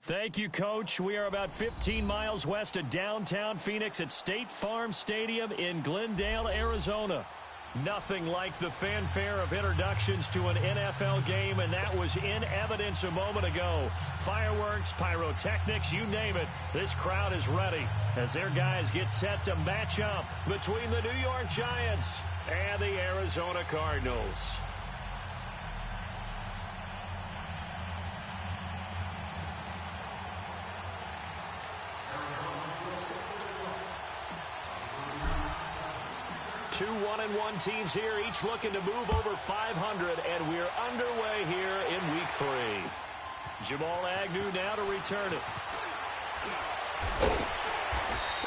Thank you, Coach. We are about 15 miles west of downtown Phoenix at State Farm Stadium in Glendale, Arizona. Nothing like the fanfare of introductions to an NFL game, and that was in evidence a moment ago. Fireworks, pyrotechnics, you name it. This crowd is ready as their guys get set to match up between the New York Giants and the Arizona Cardinals. Two 1-1 teams here, each looking to move over 500, and we're underway here in Week 3. Jamal Agnew now to return it.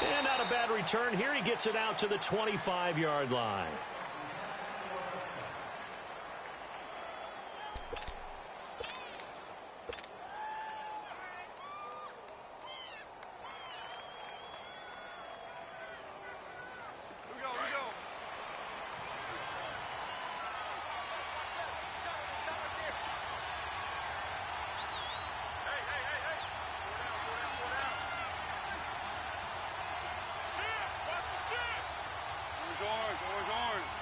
And not a bad return here. He gets it out to the 25-yard line. Orange.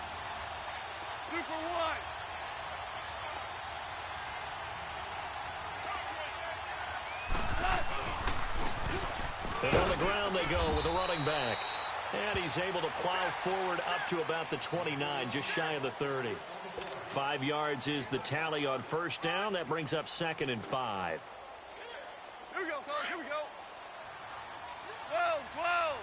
Super one. And on the ground they go with a running back. And he's able to plow forward up to about the 29, just shy of the 30. 5 yards is the tally on first down. That brings up 2nd and 5. Here we go, fellas. Here we go. 12.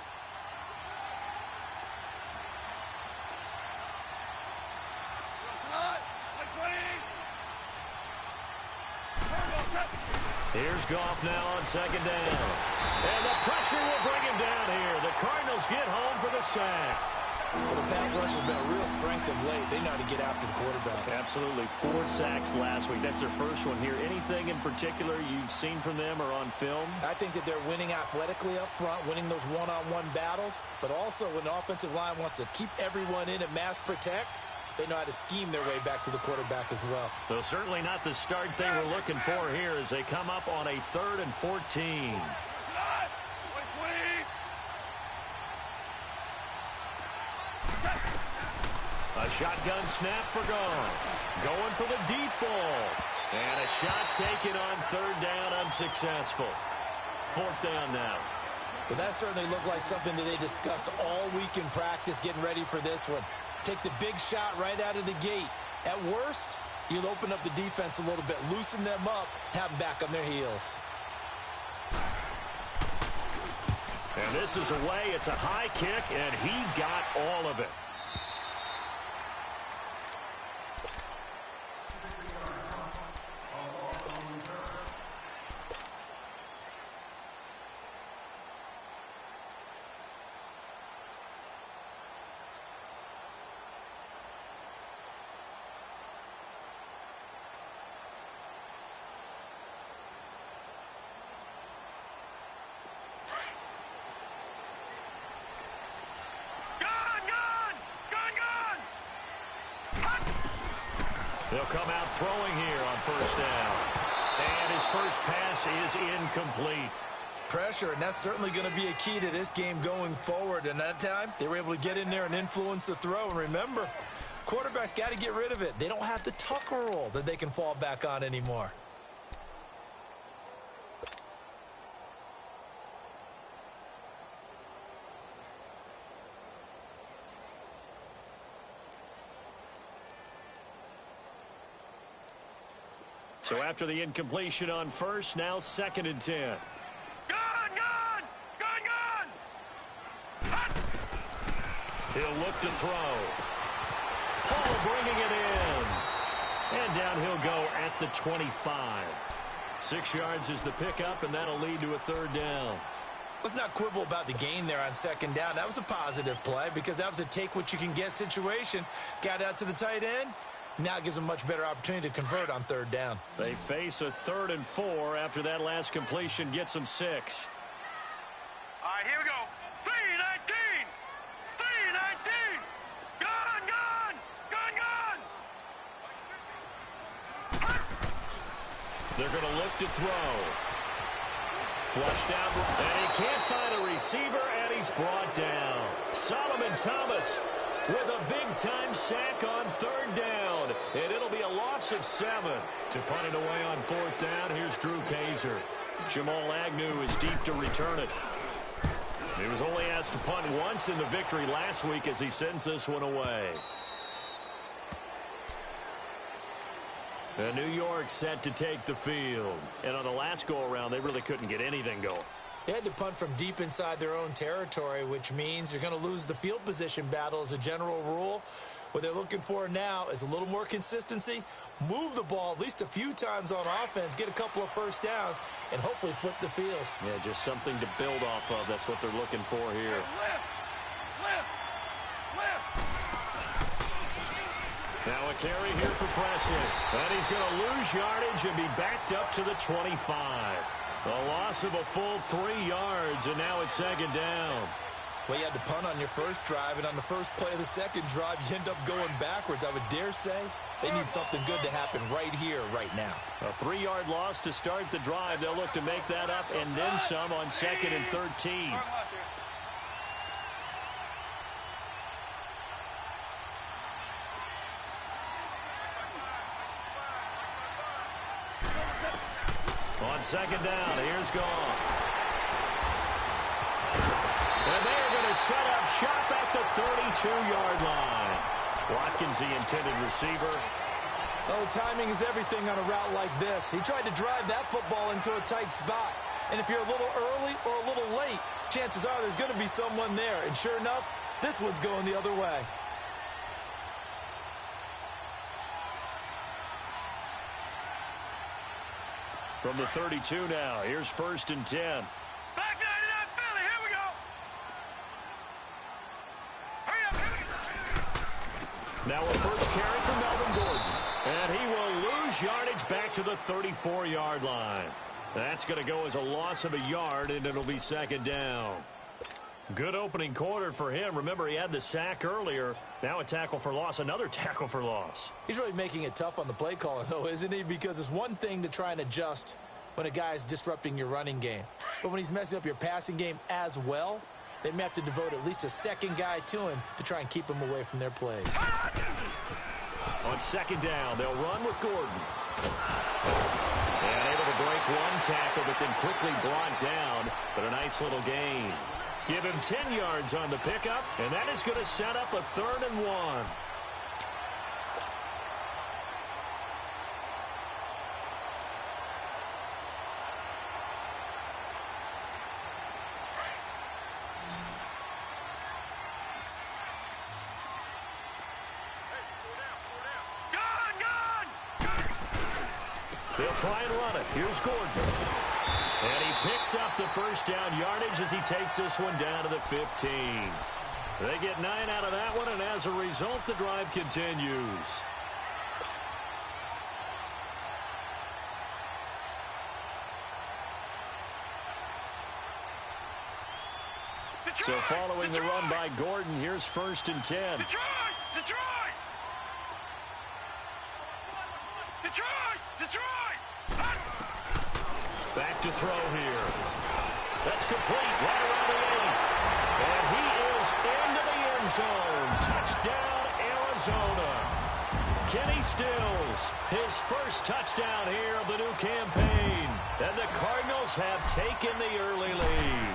Here's Goff now on 2nd down. And the pressure will bring him down here. The Cardinals get home for the sack. Well, the pass rush has been a real strength of late. They know how to get after the quarterback. Absolutely. 4 sacks last week. That's their first one here. Anything in particular you've seen from them or on film? I think that they're winning athletically up front, winning those one-on-one battles, but also when the offensive line wants to keep everyone in and mass protect, they know how to scheme their way back to the quarterback as well. Though certainly not the start they were looking for here as they come up on a 3rd and 14. A shotgun snap for Goff. Going for the deep ball. And a shot taken on 3rd down, unsuccessful. 4th down now. Well, that certainly looked like something that they discussed all week in practice, getting ready for this one. Take the big shot right out of the gate. At worst, you'll open up the defense a little bit, loosen them up, have them back on their heels. And this is away. It's a high kick, and he got all of it. They'll come out throwing here on 1st down. And his first pass is incomplete. Pressure, and that's certainly going to be a key to this game going forward. And that time, they were able to get in there and influence the throw. And remember, quarterbacks got to get rid of it. They don't have the Tucker rule that they can fall back on anymore. So after the incompletion on 1st, now 2nd and 10. Gun! He'll look to throw. Paul bringing it in. And down he'll go at the 25. 6 yards is the pickup, and that'll lead to a 3rd down. Let's not quibble about the gain there on 2nd down. That was a positive play because that was a take-what-you-can-get situation. Got out to the tight end. Now it gives them a much better opportunity to convert on 3rd down. They face a 3rd and 4 after that last completion gets them 6. All right, here we go. 3-19. Gun! They're going to look to throw. Flushed out, and he can't find a receiver, and he's brought down. Solomon Thomas with a big-time sack on third down, and it'll be a loss of 7. To punt it away on fourth down, here's Drew Kaiser. Jamal Agnew is deep to return it. He was only asked to punt once in the victory last week as he sends this one away. And New York set to take the field. And on the last go-around, they really couldn't get anything going. They had to punt from deep inside their own territory, which means you're going to lose the field position battle as a general rule. What they're looking for now is a little more consistency, move the ball at least a few times on offense, get a couple of first downs, and hopefully flip the field. Yeah, just something to build off of. That's what they're looking for here. Now a carry here for Presley. And he's going to lose yardage and be backed up to the 25. A loss of a full 3 yards, and now it's second down. Well, you had to punt on your first drive, and on the first play of the second drive, you end up going backwards. I would dare say they need something good to happen right here, right now. A 3-yard loss to start the drive. They'll look to make that up and then some on 2nd and 13. On second down, here's Goff. And they're going to set up shop at the 32-yard line. Watkins, the intended receiver. Oh, timing is everything on a route like this. He tried to drive that football into a tight spot. And if you're a little early or a little late, chances are there's going to be someone there. And sure enough, this one's going the other way. From the 32 now, here's 1st and 10. Back 99 Philly, here we go. Hurry up, Now a first carry for Melvin Gordon. And he will lose yardage back to the 34-yard line. That's going to go as a loss of a yard, and it'll be second down. Good opening quarter for him. Remember, he had the sack earlier. Now a tackle for loss, another tackle for loss. He's really making it tough on the play caller, though, isn't he? Because it's one thing to try and adjust when a guy is disrupting your running game. But when he's messing up your passing game as well, they may have to devote at least a second guy to him to try and keep him away from their plays. On second down, they'll run with Gordon. And able to break one tackle, but then quickly brought down. But a nice little gain. Give him 10 yards on the pickup, and that is going to set up a 3rd and 1. They'll try and run it. Here's Gordon. And he picks up the first down yardage as he takes this one down to the 15. They get 9 out of that one, and as a result, the drive continues. Detroit, So following the run by Gordon, here's 1st and 10. Detroit! Back to throw here. That's complete right around the 8. And he is into the end zone. Touchdown, Arizona. Kenny Stills, his first touchdown here of the new campaign. And the Cardinals have taken the early lead.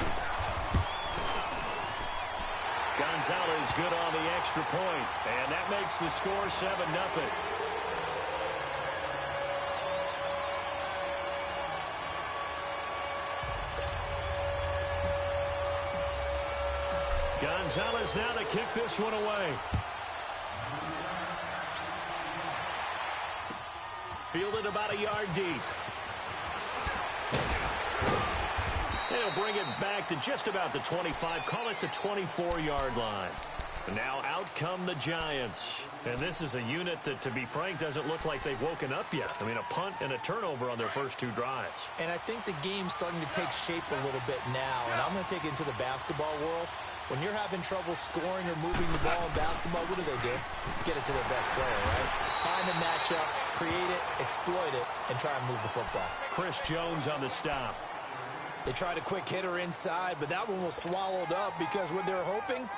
Gonzalez good on the extra point. And that makes the score 7-0. Gonzalez now to kick this one away. Fielded about a yard deep. They'll bring it back to just about the 25. Call it the 24-yard line. And now out come the Giants. And this is a unit that, to be frank, doesn't look like they've woken up yet. I mean, a punt and a turnover on their first 2 drives. And I think the game's starting to take shape a little bit now. And I'm going to take it into the basketball world. When you're having trouble scoring or moving the ball in basketball, what do? Get it to their best player, right? Find a matchup, create it, exploit it, and try and move the football. Chris Jones on the stop. They tried a quick hitter inside, but that one was swallowed up because what they're hoping,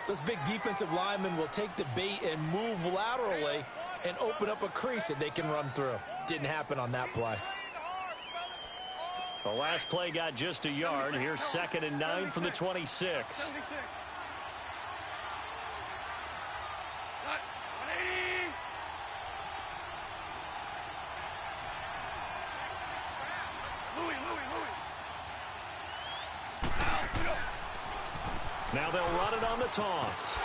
those big defensive linemen will take the bait and move laterally and open up a crease that they can run through. Didn't happen on that play. The last play got just a yard. Here's 2nd and 9 from the 26. Now they'll run it on the toss.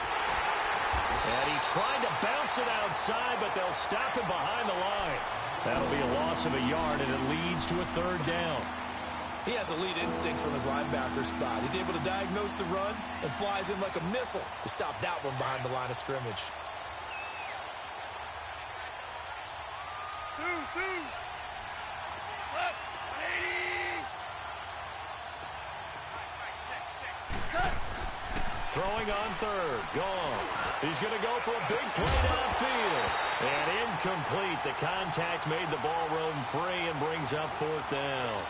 And he tried to bounce it outside, but they'll stop him behind the line. That'll be a loss of a yard, and it leads to a 3rd down. He has elite instincts from his linebacker spot. He's able to diagnose the run and flies in like a missile to stop that one behind the line of scrimmage. Throwing on 3rd. Gone. He's going to go for a big play downfield. And incomplete. The contact made the ball roam free and brings up 4th down.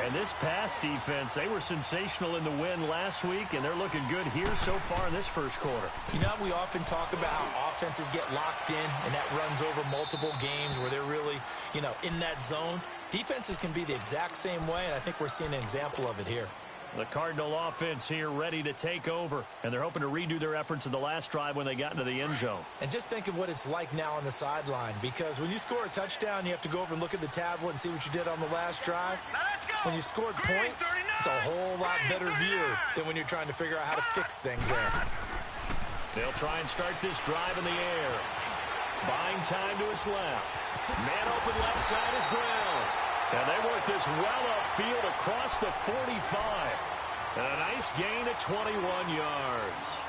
And this pass defense, they were sensational in the win last week, and they're looking good here so far in this first quarter. You know, we often talk about how offenses get locked in, and that runs over multiple games where they're really, in that zone. Defenses can be the exact same way, and I think we're seeing an example of it here. The Cardinal offense here ready to take over, and they're hoping to redo their efforts in the last drive when they got into the end zone. And just think of what it's like now on the sideline, because when you score a touchdown, you have to go over and look at the tablet and see what you did on the last drive. When you scored points, it's a whole lot better view than when you're trying to figure out how to fix things there. They'll try and start this drive in the air. Buying time to his left. Man open left side is Brown. And they work this well upfield across the 45. And a nice gain of 21 yards.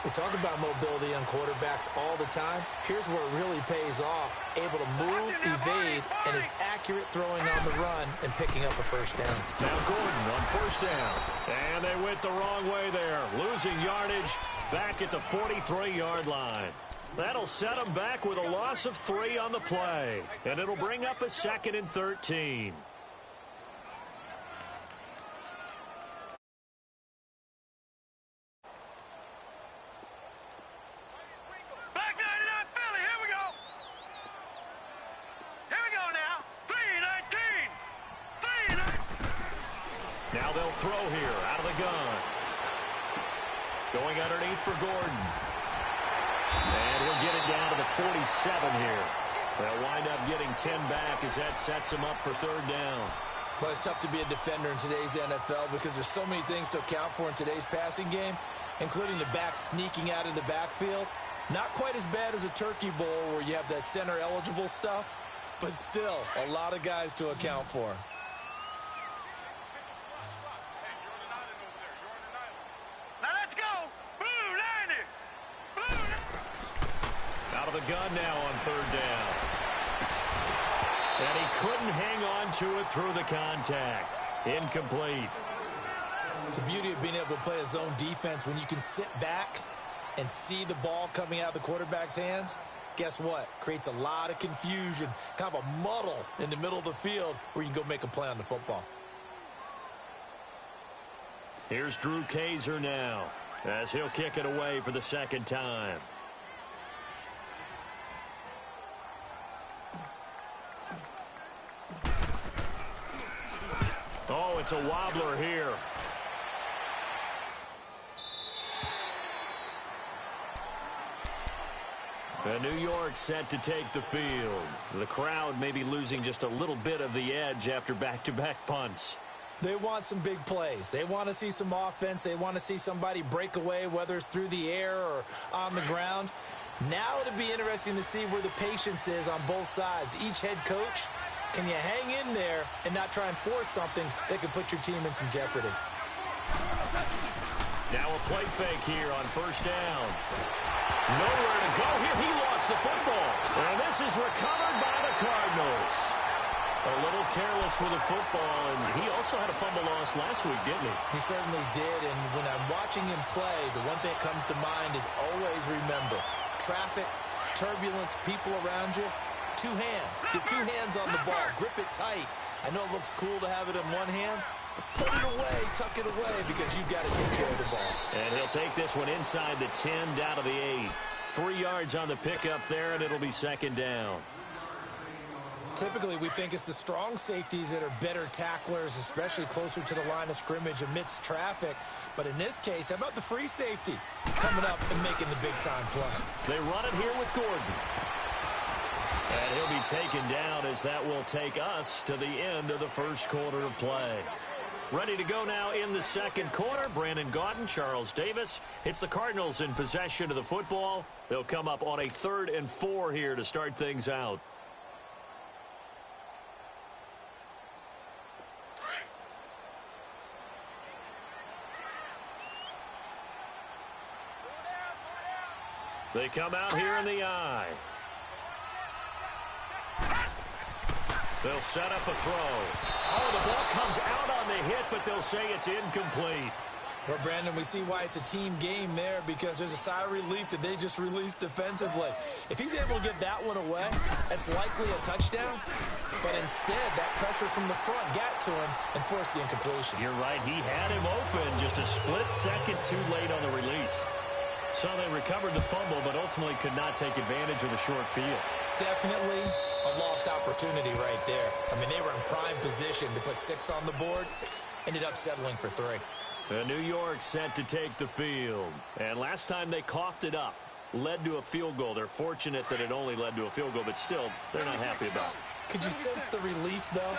We talk about mobility on quarterbacks all the time. Here's where it really pays off. Able to move, evade, and is accurate throwing on the run and picking up a 1st down. Now Gordon on 1st down. And they went the wrong way there. Losing yardage back at the 43-yard line. That'll set them back with a loss of 3 on the play. And it'll bring up a 2nd and 13. Back 99 Philly, here we go. Here we go now. 3-19. 3-19. Now they'll throw here out of the gun. Going underneath for Gordon. And he'll get it down to the 47 here. They'll wind up getting 10 back as that sets him up for 3rd down. Well, it's tough to be a defender in today's NFL because there's so many things to account for in today's passing game, including the back sneaking out of the backfield. Not quite as bad as a turkey bowl where you have that center-eligible stuff, but still a lot of guys to account for. Now let's go. Blue 90. Out of the gun now on 3rd down. And he couldn't hang on to it through the contact. Incomplete. The beauty of being able to play a zone defense when you can sit back and see the ball coming out of the quarterback's hands, guess what? Creates a lot of confusion, kind of a muddle in the middle of the field where you can go make a play on the football. Here's Drew Kaiser now as he'll kick it away for the 2nd time. Oh, it's a wobbler here. And New York set to take the field. The crowd may be losing just a little bit of the edge after back-to-back punts. They want some big plays. They want to see some offense. They want to see somebody break away, whether it's through the air or on the ground. Now it'll be interesting to see where the patience is on both sides. Each head coach, can you hang in there and not try and force something that could put your team in some jeopardy? Now a play fake here on 1st down. Nowhere to go here. He lost the football. And this is recovered by the Cardinals. A little careless with the football, and he also had a fumble loss last week, didn't he? He certainly did, and when I'm watching him play, the one thing that comes to mind is always remember, traffic, turbulence, people around you, two hands. Get two hands on the ball. Grip it tight. I know it looks cool to have it in one hand, but put it away, tuck it away, because you've got to take care of the ball. And he'll take this one inside the 10, down to the 8. 3 yards on the pickup there, and it'll be second down. Typically, we think it's the strong safeties that are better tacklers, especially closer to the line of scrimmage amidst traffic. But in this case, how about the free safety coming up and making the big-time play? They run it here with Gordon. And he'll be taken down as that will take us to the end of the first quarter of play. Ready to go now in the second quarter. Brandon Gaudin, Charles Davis. It's the Cardinals in possession of the football. They'll come up on a 3rd and 4 here to start things out. They come out here in the I. They'll set up a throw. Oh, the ball comes out on the hit, but they'll say it's incomplete. Well, Brandon, we see why it's a team game there, because there's a sigh of relief that they just released defensively. If he's able to get that one away, that's likely a touchdown. But instead, that pressure from the front got to him and forced the incompletion. You're right. He had him open, just a split second too late on the release. So they recovered the fumble, but ultimately could not take advantage of the short field. Definitely a lost opportunity right there. I mean, they were in prime position to put 6 on the board. Ended up settling for 3. New York set to take the field. And last time they coughed it up, led to a field goal. They're fortunate that it only led to a field goal, but still, they're not happy about it. Could you sense the relief, though,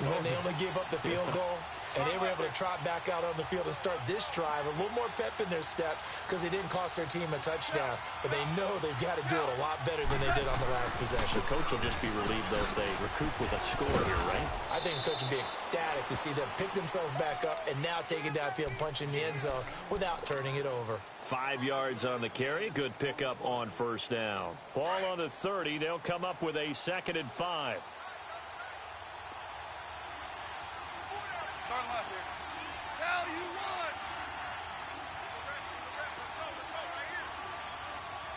when they only gave up the field goal? And they were able to trot back out on the field and start this drive. A little more pep in their step because they didn't cost their team a touchdown. But they know they've got to do it a lot better than they did on the last possession. The coach will just be relieved, though, if they recoup with a score here, right? I think the coach will be ecstatic to see them pick themselves back up and now take it downfield, punch in the end zone without turning it over. 5 yards on the carry. Good pickup on first down. Ball on the 30. They'll come up with a 2nd and 5. Start left here. Tell you what.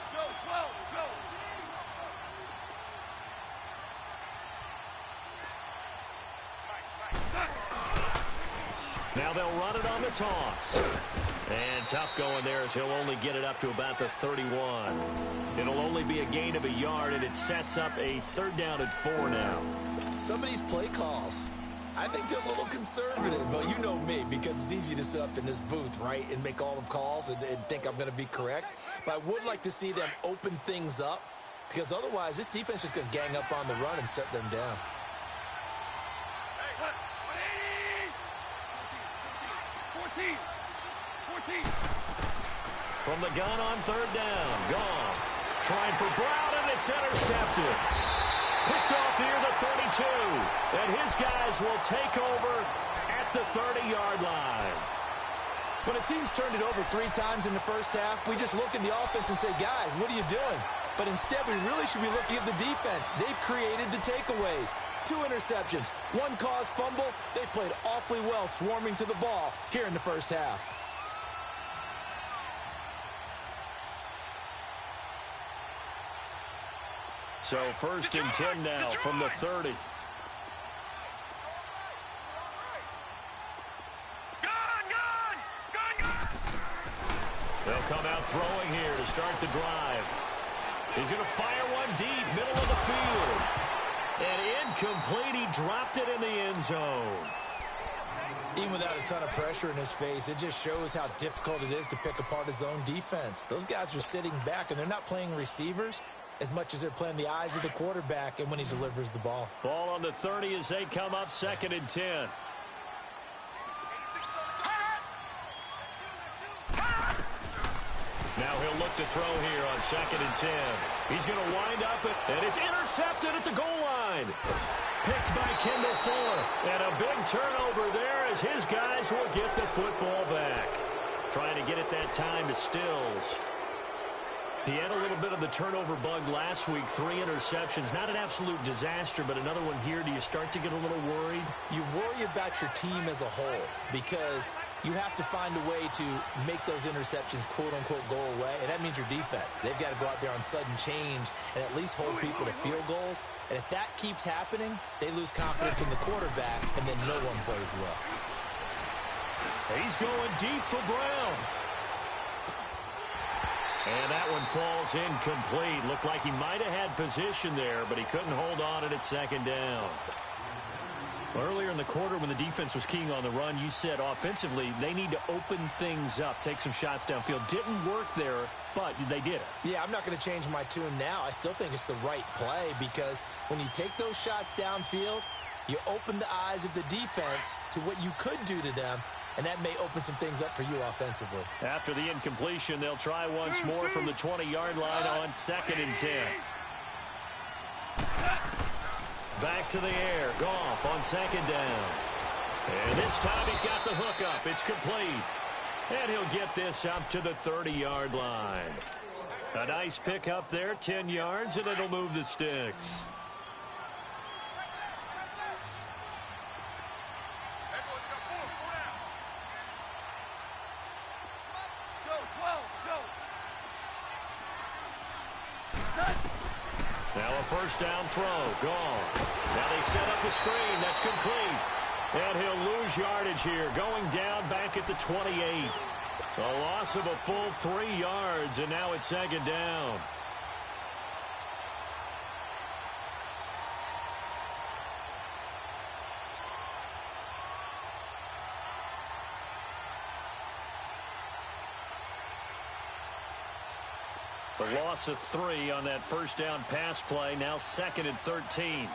Let's go, 12, let's go. Now they'll run it on the toss. And tough going there as he'll only get it up to about the 31. It'll only be a gain of a yard, and it sets up a 3rd down and 4 now. Some of these play calls, I think they're a little conservative, but you know me, because it's easy to sit up in this booth, right, and make all the calls and think I'm going to be correct. But I would like to see them open things up, because otherwise this defense is going to gang up on the run and shut them down. Hey, 14. From the gun on 3rd down, Goff trying for Brown, and it's intercepted. Picked off near the 32, and his guys will take over at the 30-yard line. When a team's turned it over 3 times in the first half, we just look at the offense and say, guys, what are you doing? But instead, we really should be looking at the defense. They've created the takeaways. 2 interceptions, 1 caused fumble. They played awfully well swarming to the ball here in the first half. So 1st and 10 now from the 30. They'll come out throwing here to start the drive. He's going to fire one deep, middle of the field. And incomplete. He dropped it in the end zone. Even without a ton of pressure in his face, it just shows how difficult it is to pick apart his own defense. Those guys are sitting back, and they're not playing receivers as much as they're playing the eyes of the quarterback and when he delivers the ball. Ball on the 30 as they come up 2nd and 10. Now he'll look to throw here on 2nd and 10. He's going to wind up, and it's intercepted at the goal line. Picked by Kendall Fuller. And a big turnover there as his guys will get the football back. Trying to get it that time to Stills. He had a little bit of the turnover bug last week, 3 interceptions. Not an absolute disaster, but another one here. Do you start to get a little worried? You worry about your team as a whole because you have to find a way to make those interceptions, quote-unquote, go away, and that means your defense. They've got to go out there on sudden change and at least hold people to field goals. And if that keeps happening, they lose confidence in the quarterback, and then no one plays well. He's going deep for Brown. And that one falls incomplete. Looked like he might have had position there, but he couldn't hold on it at second down. Earlier in the quarter when the defense was keying on the run, you said offensively they need to open things up, take some shots downfield. Didn't work there, but they did it. Yeah, I'm not going to change my tune now. I still think it's the right play because when you take those shots downfield, you open the eyes of the defense to what you could do to them, and that may open some things up for you offensively. After the incompletion, they'll try once more from the 20-yard line on 2nd and 10. Back to the air. Goff on 2nd down. And this time he's got the hook up. It's complete. And he'll get this up to the 30-yard line. A nice pick up there, 10 yards, and it'll move the sticks. Now a first down throw. Gone. Now they set up the screen. That's complete. And he'll lose yardage here. Going down back at the 28. A loss of a full 3 yards, and now it's 2nd down. The loss of 3 on that first down pass play. Now 2nd and 13.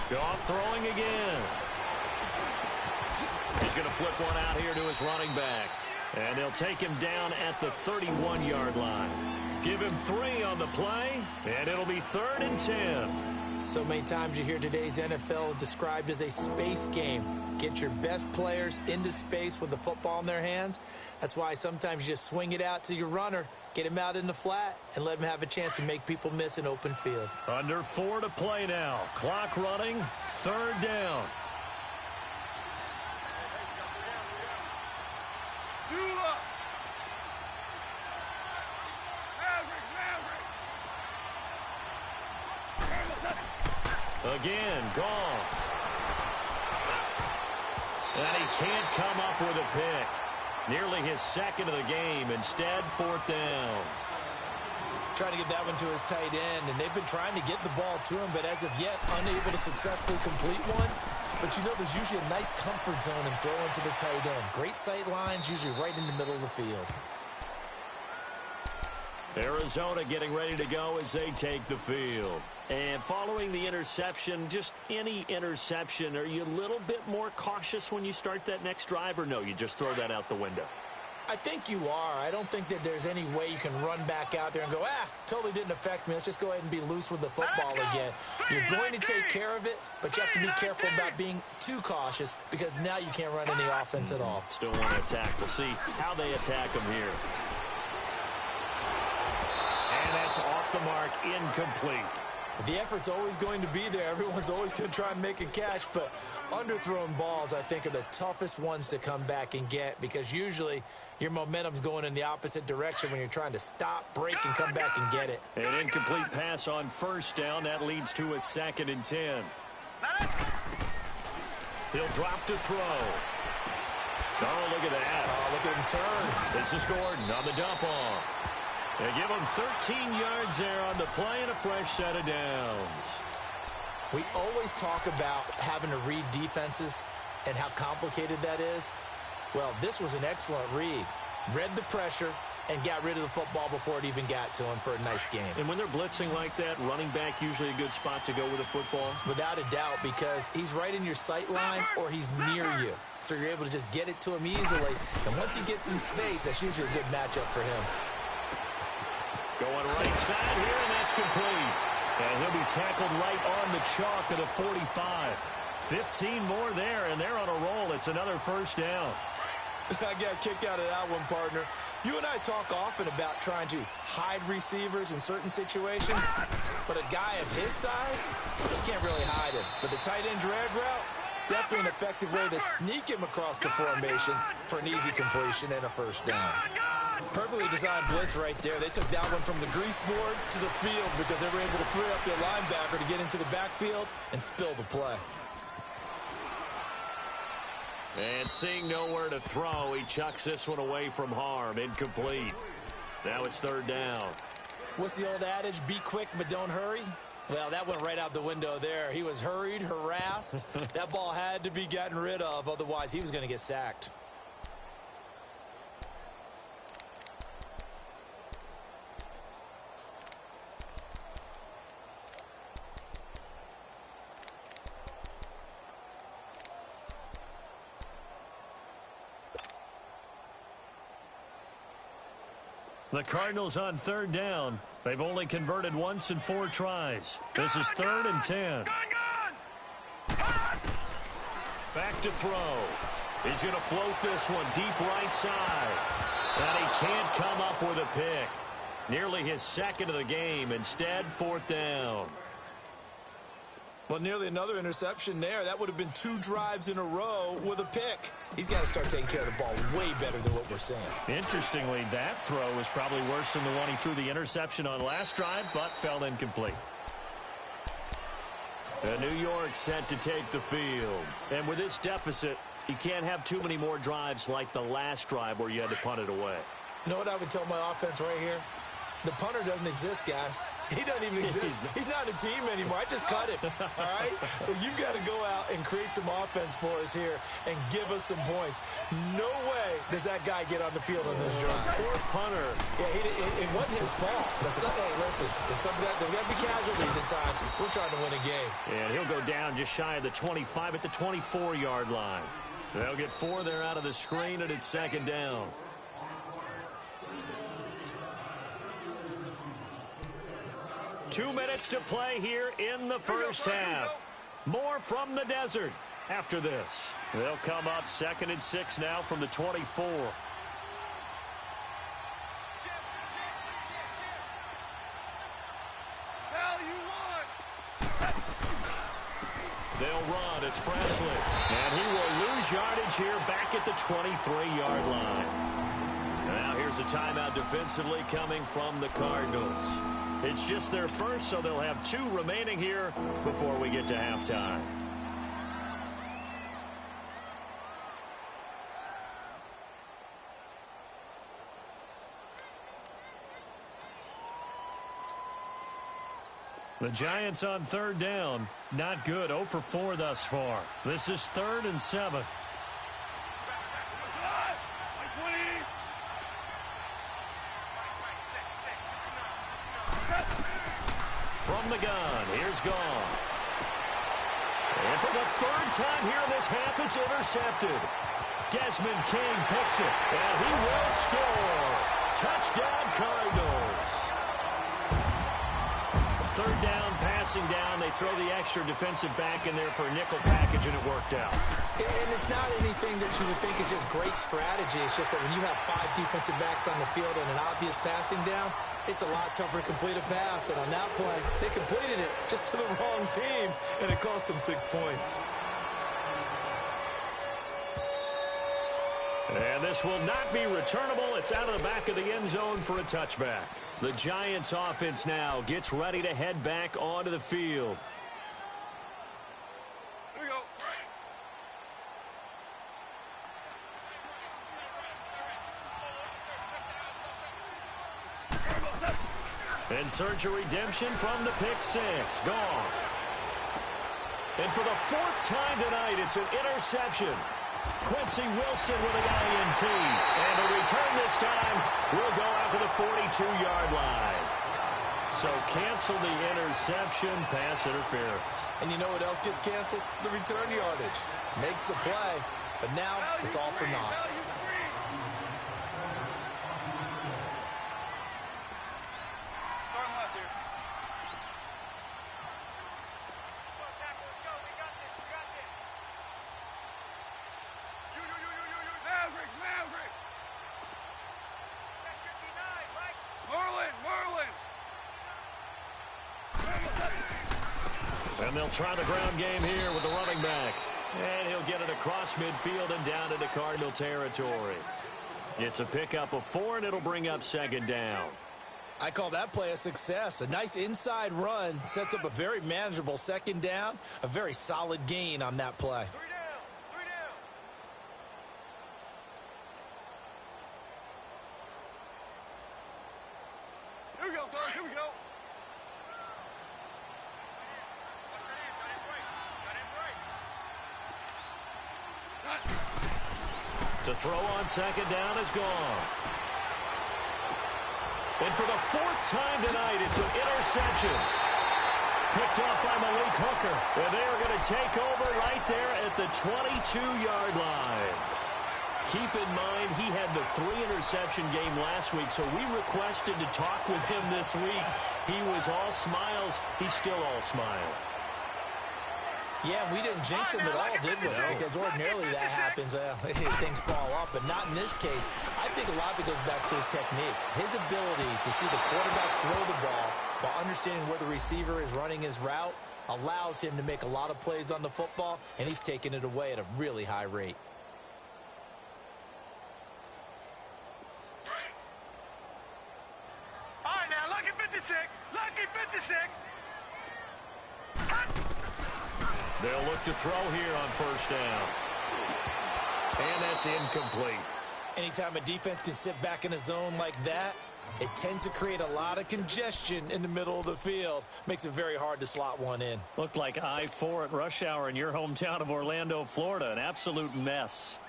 Goff throwing again. He's going to flip one out here to his running back. And they'll take him down at the 31-yard line. Give him 3 on the play, and it'll be 3rd and 10. So many times you hear today's NFL described as a space game. Get your best players into space with the football in their hands. That's why sometimes you just swing it out to your runner, get him out in the flat, and let him have a chance to make people miss an open field. Under 4 to play now. Clock running, 3rd down. Again, Goff. And he can't come up with a pick. Nearly his 2nd of the game. Instead, 4th down. Trying to get that one to his tight end, and they've been trying to get the ball to him, but as of yet, unable to successfully complete one. But you know there's usually a nice comfort zone in throwing to the tight end. Great sight lines, usually right in the middle of the field. Arizona getting ready to go as they take the field. And following the interception, just any interception, are you a little bit more cautious when you start that next drive, or no, you just throw that out the window? I think you are. I don't think that there's any way you can run back out there and go, totally didn't affect me. Let's just go ahead and be loose with the football again. You're going to take care of it, but you have to be careful about being too cautious because now you can't run any offense at all. Still want to attack. We'll see how they attack him here. And that's off the mark, incomplete. The effort's always going to be there. Everyone's always going to try and make a catch, but underthrown balls, I think, are the toughest ones to come back and get because usually your momentum's going in the opposite direction when you're trying to stop, break, and come back and get it. An incomplete pass on 1st down. That leads to a 2nd and 10. He'll drop to throw. Oh, look at that. Oh, look at him turn. This is Gordon on the dump off. They give him 13 yards there on the play and a fresh set of downs. We always talk about having to read defenses and how complicated that is. Well, this was an excellent read. Read the pressure and got rid of the football before it even got to him for a nice game. And when they're blitzing like that, running back usually a good spot to go with a football? Without a doubt, because he's right in your sight line or he's near you. So you're able to just get it to him easily. And once he gets in space, that's usually a good matchup for him. Going right side here, and that's complete. And he'll be tackled right on the chalk of the 45. 15 more there, and they're on a roll. It's another first down. I got a kick out of that one, partner. You and I talk often about trying to hide receivers in certain situations, but a guy of his size, you can't really hide him. But the tight end drag route, definitely an effective way to sneak him across the formation for an easy completion and a first down. Perfectly designed blitz right there. They took that one from the grease board to the field because they were able to free up their linebacker to get into the backfield and spill the play. And seeing nowhere to throw, he chucks this one away from harm. Incomplete. Now it's third down. What's the old adage? Be quick, but don't hurry. Well, that went right out the window there. He was hurried, harassed. That ball had to be gotten rid of. Otherwise, he was going to get sacked. The Cardinals on third down. They've only converted once in 4 tries. This is 3rd and 10. Back to throw. He's going to float this one deep right side. And he can't come up with a pick. Nearly his second of the game. Instead, 4th down. Well, nearly another interception there. That would have been 2 drives in a row with a pick. He's got to start taking care of the ball way better than what we're seeing. Interestingly, that throw was probably worse than the one he threw the interception on last drive, but fell incomplete. New York set to take the field. And with this deficit, you can't have too many more drives like the last drive where you had to punt it away. You know what I would tell my offense right here? The punter doesn't exist, guys. He doesn't even exist. He's not a team anymore. I just cut him, all right? So you've got to go out and create some offense for us here and give us some points. No way does that guy get on the field on this drive. Poor punter. Yeah, it wasn't his fault. Hey, listen, there's got to be casualties at times. We're trying to win a game. And he'll go down just shy of the 25 at the 24-yard line. They'll get 4 there out of the screen, and it's 2nd down. Two minutes to play here in the first half. More from the desert after this. They'll come up 2nd and 6 now from the 24. They'll run. It's Presley. And he will lose yardage here back at the 23-yard line. Now here's a timeout defensively coming from the Cardinals. It's just their first, so they'll have 2 remaining here before we get to halftime. The Giants on third down. Not good. 0 for 4 thus far. This is 3rd and 7. From the gun, here's Goff. And for the 3rd time here in this half, it's intercepted. Desmond King picks it, and he will score. Touchdown, Cardinals. 3rd down, passing down. They throw the extra defensive back in there for a nickel package, and it worked out. And it's not anything that you would think is just great strategy. It's just that when you have 5 defensive backs on the field and an obvious passing down, it's a lot tougher to complete a pass. And on that play, they completed it just to the wrong team, and it cost them 6 points. And this will not be returnable. It's out of the back of the end zone for a touchback. The Giants offense now gets ready to head back onto the field. Here we go. And search of redemption from the pick 6. Goff. And for the 4th time tonight, it's an interception. Quincy Wilson with an INT. And a return this time will go out to the 42-yard line. So cancel the interception, pass interference. And you know what else gets canceled? The return yardage. Makes the play, but now it's all for naught. And they'll try the ground game here with the running back. And he'll get it across midfield and down into Cardinal territory. It's a pickup of 4, and it'll bring up second down. I call that play a success. A nice inside run sets up a very manageable second down. A very solid gain on that play. 3 down. 3 down. Here we go, guys. Here we go. To throw on second down is gone. And for the 4th time tonight, it's an interception. Picked up by Malik Hooker. And they are going to take over right there at the 22-yard line. Keep in mind, he had the 3-interception game last week, so we requested to talk with him this week. He was all smiles. He's still all smile. Yeah, we didn't jinx him at all, did we? Because ordinarily that happens. Things fall off, but not in this case. I think a lot of it goes back to his technique. His ability to see the quarterback throw the ball while understanding where the receiver is running his route allows him to make a lot of plays on the football, and he's taking it away at a really high rate. All right, now, lucky 56. Lucky 56. They'll look to throw here on first down. And that's incomplete. Anytime a defense can sit back in a zone like that, it tends to create a lot of congestion in the middle of the field. Makes it very hard to slot one in. Looked like I-4 at rush hour in your hometown of Orlando, Florida. An absolute mess.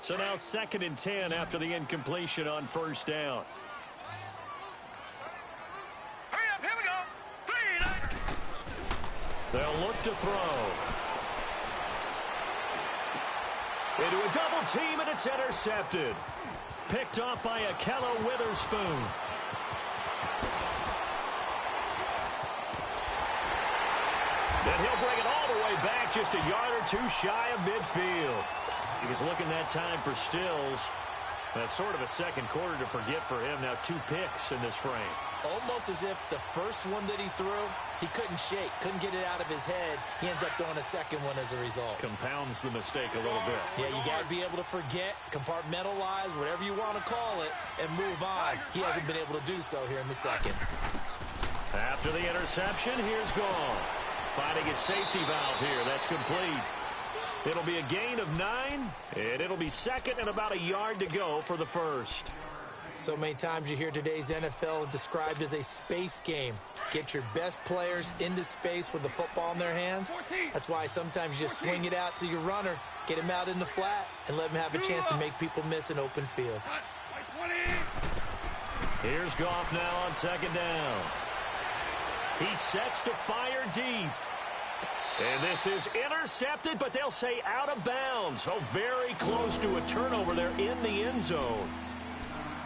So now 2nd and 10 after the incompletion on first down. Hurry up, here we go. 3, 9. They'll look to throw. Into a double team, and it's intercepted. Picked off by Akello Witherspoon. And he'll bring it all the way back, just a yard or 2 shy of midfield. He was looking that time for Stills. That's sort of a second quarter to forget for him. Now 2 picks in this frame. Almost as if the first one that he threw, he couldn't shake, couldn't get it out of his head. He ends up throwing a second one as a result. Compounds the mistake a little bit. Yeah, you got to be able to forget, compartmentalize, whatever you want to call it, and move on. He hasn't been able to do so here in the second. After the interception, here's Goff. Finding his safety valve here. That's complete. It'll be a gain of 9, and it'll be second and about a yard to go for the first. So many times you hear today's NFL described as a space game. Get your best players into space with the football in their hands. That's why sometimes you just swing it out to your runner, get him out in the flat, and let him have a chance to make people miss an open field. Here's Goff now on second down. He sets to fire deep. And this is intercepted, but they'll say out of bounds. So very close to a turnover there in the end zone.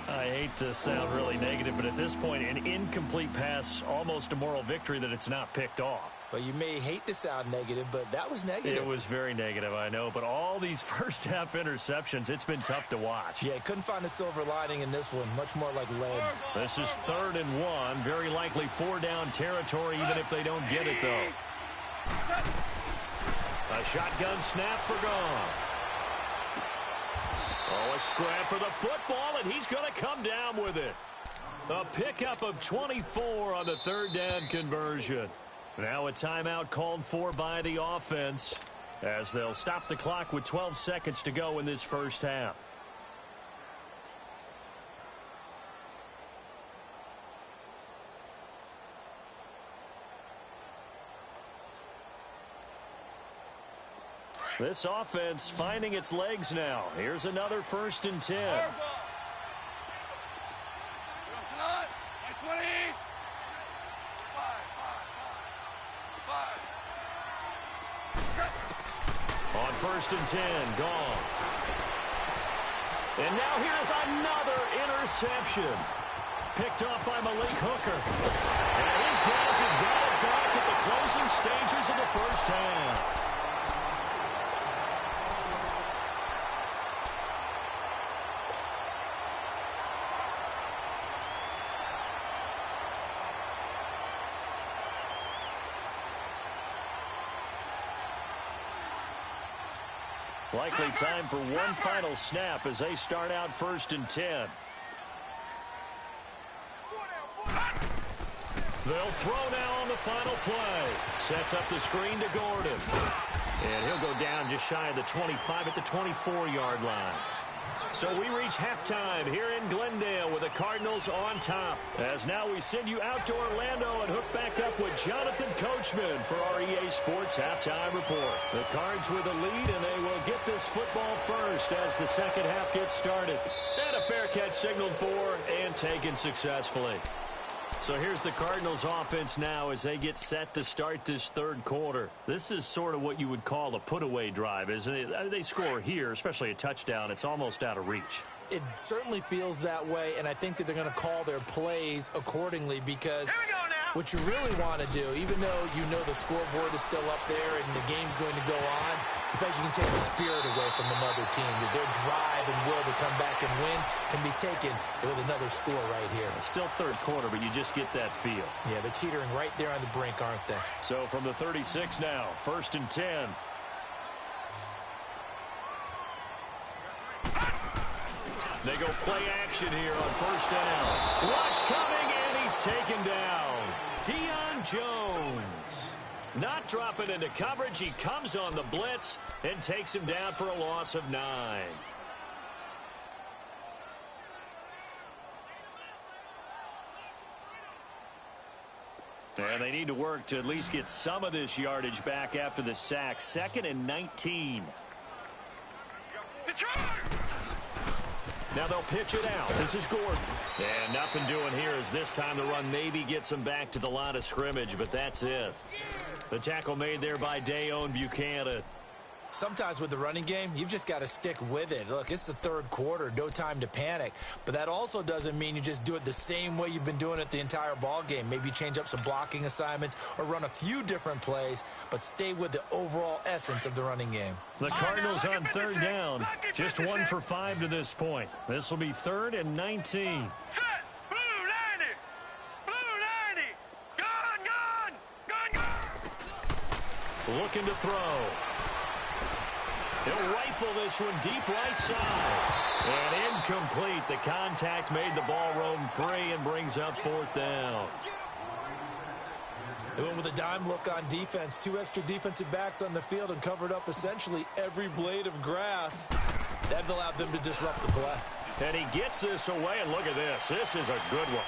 I hate to sound really negative, but at this point, an incomplete pass, almost a moral victory that it's not picked off. Well, you may hate to sound negative, but that was negative. It was very negative, I know. But all these first-half interceptions, it's been tough to watch. Yeah, couldn't find a silver lining in this one. Much more like lead. This is 3rd and 1. Very likely 4-down territory, even if they don't get it, though. A shotgun snap for Goff. Oh, a scrap for the football, and he's going to come down with it. A pickup of 24 on the 3rd down conversion. Now a timeout called for by the offense as they'll stop the clock with 12 seconds to go in this first half. This offense finding its legs now. Here's another 1st and 10. On 1st and 10, Goff. And now here's another interception. Picked up by Malik Hooker. And these guys have got it back at the closing stages of the first half. Likely time for one final snap as they start out 1st and 10. They'll throw now on the final play. Sets up the screen to Gordon. And he'll go down just shy of the 25 at the 24-yard line. So we reach halftime here in Glendale with the Cardinals on top. As now we send you out to Orlando and hook back up with Jonathan Coachman for our EA Sports Halftime Report. The Cards with the lead, and they will get this football first as the second half gets started. And a fair catch signaled for and taken successfully. So here's the Cardinals offense now as they get set to start this third quarter. This is sort of what you would call a put-away drive, isn't it? They score here, especially a touchdown. It's almost out of reach. It certainly feels that way, and I think that they're going to call their plays accordingly because what you really want to do, even though you know the scoreboard is still up there and the game's going to go on, in fact, you can take the spirit away from another team. That their drive and will to come back and win can be taken with another score right here. It's still third quarter, but you just get that feel. Yeah, they're teetering right there on the brink, aren't they? So from the 36 now, 1st and 10. They go play action here on 1st down. Rush coming, and he's taken down. Deion Jones. Not dropping into coverage. He comes on the blitz and takes him down for a loss of 9. And they need to work to at least get some of this yardage back after the sack. 2nd and 19. Now they'll pitch it out. This is Gordon. And nothing doing here as this time the run maybe gets them back to the line of scrimmage, but that's it. The tackle made there by Dayon Buchanan. Sometimes with the running game, you've just got to stick with it. Look, it's the third quarter, no time to panic. But that also doesn't mean you just do it the same way you've been doing it the entire ball game. Maybe change up some blocking assignments or run a few different plays, but stay with the overall essence of the running game. The Cardinals on 3rd down, just 1 for 5 to this point. This will be 3rd and 19. Set. Blue 90. Blue 90. Gun. Looking to throw. He'll rifle this one deep right side. And incomplete. The contact made the ball roam free and brings up 4th down. They went with a dime look on defense. 2 extra defensive backs on the field and covered up essentially every blade of grass. That allowed them to disrupt the play. And he gets this away, and look at this. This is a good one.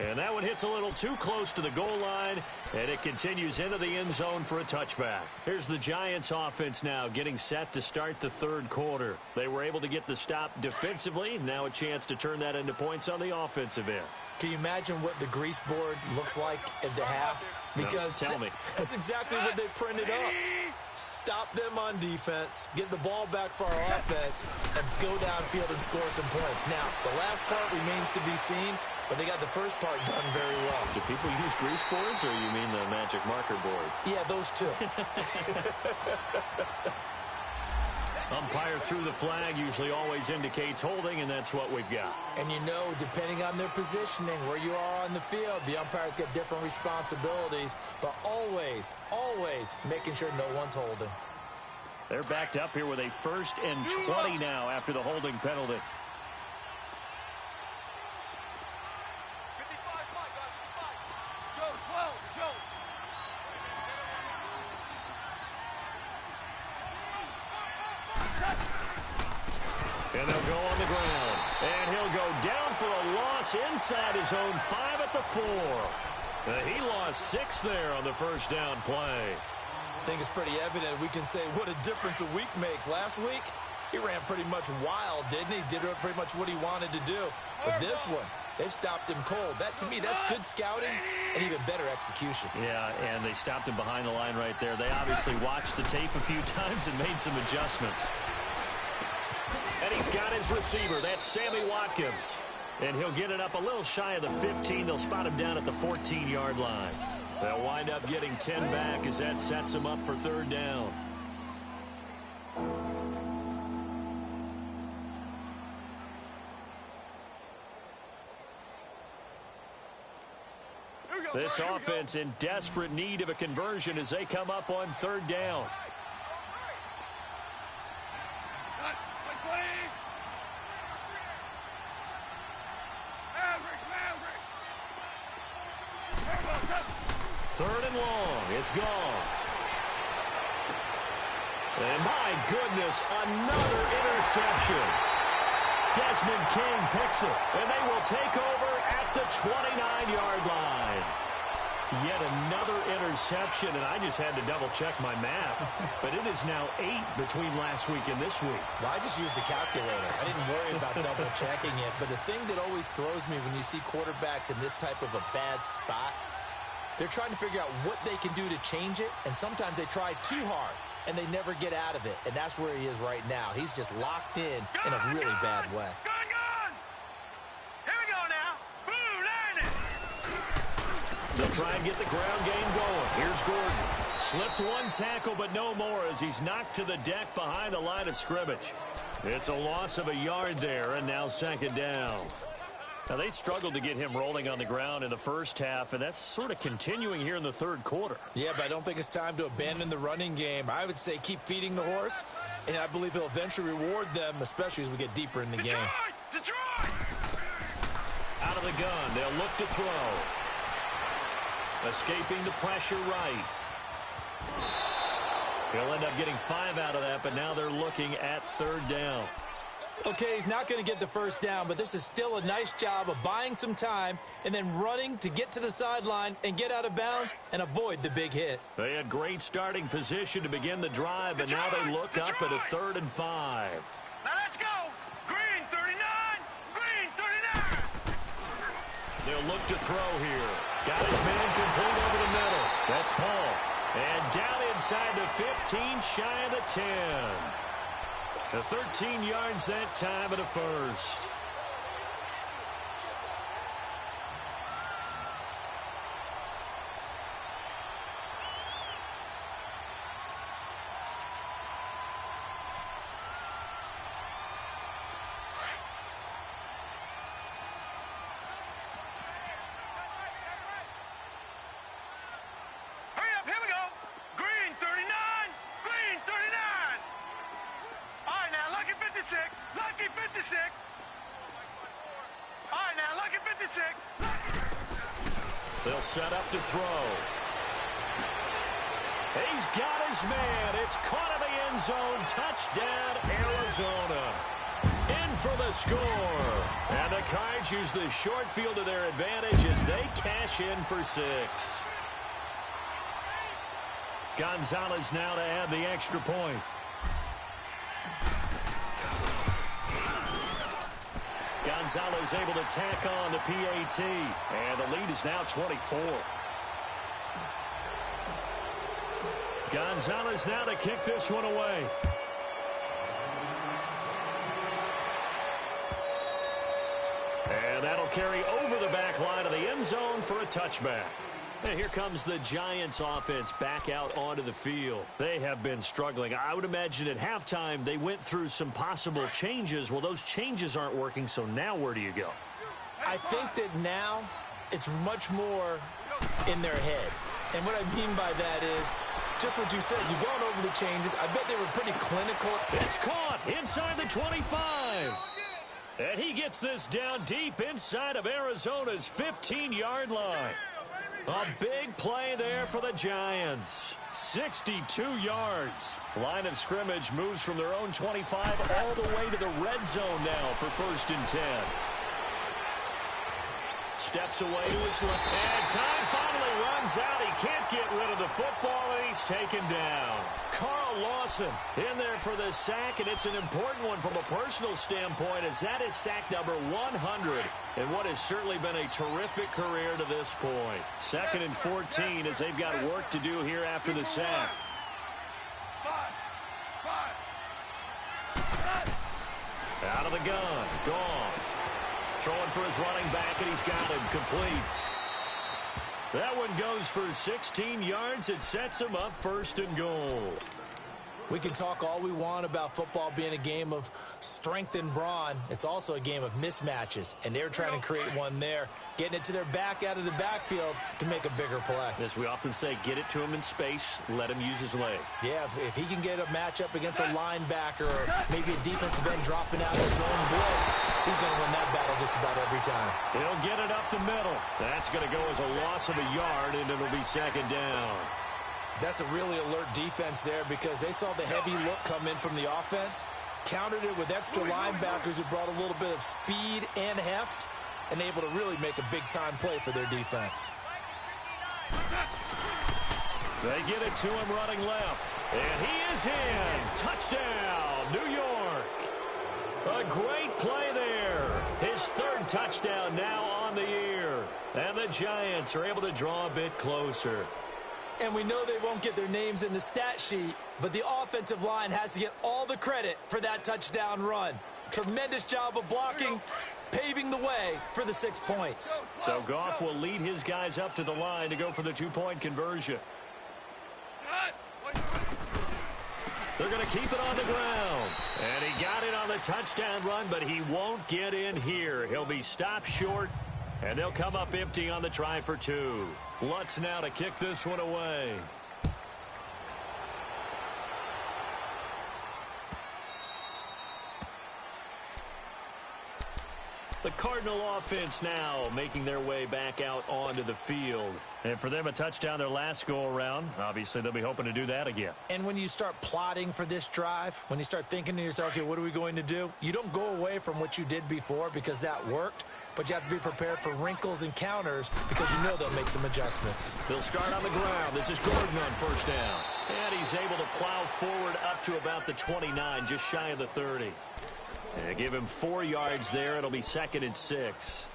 And that one hits a little too close to the goal line, and it continues into the end zone for a touchback. Here's the Giants offense now getting set to start the third quarter. They were able to get the stop defensively. Now a chance to turn that into points on the offensive end. Can you imagine what the grease board looks like at the half? Because no, tell me. That's exactly what they printed up. Stop them on defense, get the ball back for our offense, and go downfield and score some points. Now, the last part remains to be seen, but they got the first part done very well. Do people use grease boards, or you mean the magic marker boards? Yeah, those two. Umpire threw the flag, usually always indicates holding, and that's what we've got. And you know, depending on their positioning, where you are on the field, the umpires get different responsibilities, but always, always making sure no one's holding. They're backed up here with a 1st and 20 now after the holding penalty. And they'll go on the ground. And he'll go down for a loss inside his own 5 at the 4. He lost 6 there on the first down play. I think it's pretty evident. We can say what a difference a week makes. Last week, he ran pretty much wild, didn't he? Did pretty much what he wanted to do. But this one, they've stopped him cold. That, to me, that's good scouting and even better execution. Yeah, and they stopped him behind the line right there. They obviously watched the tape a few times and made some adjustments. And he's got his receiver. That's Sammy Watkins. And he'll get it up a little shy of the 15. They'll spot him down at the 14-yard line. They'll wind up getting 10 back as that sets him up for 3rd down. Here we This offense in desperate need of a conversion as they come up on third down. Third and long. It's gone. And my goodness, another interception. Desmond King picks it, and they will take over at the 29-yard line. Yet another interception, and I just had to double-check my math. But it is now 8 between last week and this week. Well, I just used a calculator. I didn't worry about double-checking it. But the thing that always throws me when you see quarterbacks in this type of a bad spot, they're trying to figure out what they can do to change it, and sometimes they try too hard, and they never get out of it. And that's where he is right now. He's just locked in a really bad way. They'll try and get the ground game going. Here's Gordon. Slipped one tackle, but no more as he's knocked to the deck behind the line of scrimmage. It's a loss of a yard there, and now second down. Now, they struggled to get him rolling on the ground in the first half, and that's sort of continuing here in the third quarter. Yeah, but I don't think it's time to abandon the running game. I would say keep feeding the horse, and I believe he'll eventually reward them, especially as we get deeper in the game. Detroit! Out of the gun, they'll look to throw. Escaping the pressure right. He'll end up getting 5 out of that, but now they're looking at third down. Okay, he's not going to get the first down, but this is still a nice job of buying some time and then running to get to the sideline and get out of bounds and avoid the big hit. They had great starting position to begin the drive, and now they look up at a 3rd and 5. Now let's go! Green 39! Green 39! They'll look to throw here. Got his man complete over the middle. That's Paul. And down inside the 15, shy of the 10. The 13 yards that time at a first. Lucky 56. All right, now, lucky 56. They'll set up to throw. He's got his man. It's caught in the end zone. Touchdown, Arizona. In for the score. And the Cards use the short field to their advantage as they cash in for 6. Gonzalez now to add the extra point. Gonzalez able to tack on the PAT. And the lead is now 24. Gonzalez now to kick this one away. And that'll carry over the back line of the end zone for a touchback. And here comes the Giants offense back out onto the field. They have been struggling. I would imagine at halftime they went through some possible changes. Well, those changes aren't working, so now where do you go? I think that now it's much more in their head. And what I mean by that is just what you said. You've gone over the changes. I bet they were pretty clinical. It's caught inside the 25. And he gets this down deep inside of Arizona's 15-yard line. A big play there for the Giants. 62 yards. Line of scrimmage moves from their own 25 all the way to the red zone now for 1st and 10. Steps away to his left. And time finally runs out. He can't get rid of the football, and he's taken down. Carl Lawson in there for the sack, and it's an important one from a personal standpoint as that is sack number 100 in what has certainly been a terrific career to this point. 2nd and 14 as they've got work to do here after the sack. Out of the gun. Goff. Throwing for his running back, and he's got him complete. That one goes for 16 yards. It sets him up 1st and goal. We can talk all we want about football being a game of strength and brawn. It's also a game of mismatches, and they're trying to create one there, getting it to their back out of the backfield to make a bigger play. As we often say, get it to him in space, let him use his leg. Yeah, if he can get a matchup against a linebacker or maybe a defensive end dropping out of his own blitz, he's going to win that battle just about every time. He'll get it up the middle. That's going to go as a loss of a yard, and it'll be second down. That's a really alert defense there because they saw the heavy look come in from the offense, countered it with extra linebackers who brought a little bit of speed and heft, and able to really make a big-time play for their defense. They get it to him running left, and he is in. Touchdown, New York. A great play there. His third touchdown now on the year, and the Giants are able to draw a bit closer. And we know they won't get their names in the stat sheet, but the offensive line has to get all the credit for that touchdown run. Tremendous job of blocking, paving the way for the 6 points. So Goff will lead his guys up to the line to go for the 2-point conversion. They're going to keep it on the ground. And he got it on the touchdown run, but he won't get in here. He'll be stopped short, and they'll come up empty on the try for 2. Lutz now to kick this one away. The Cardinal offense now making their way back out onto the field. And for them, a touchdown their last go-around. Obviously, they'll be hoping to do that again. And when you start plotting for this drive, when you start thinking to yourself, okay, what are we going to do? You don't go away from what you did before because that worked, but you have to be prepared for wrinkles and counters because you know they'll make some adjustments. They'll start on the ground. This is Gordon on first down. And he's able to plow forward up to about the 29, just shy of the 30. And give him 4 yards there. It'll be 2nd and 6.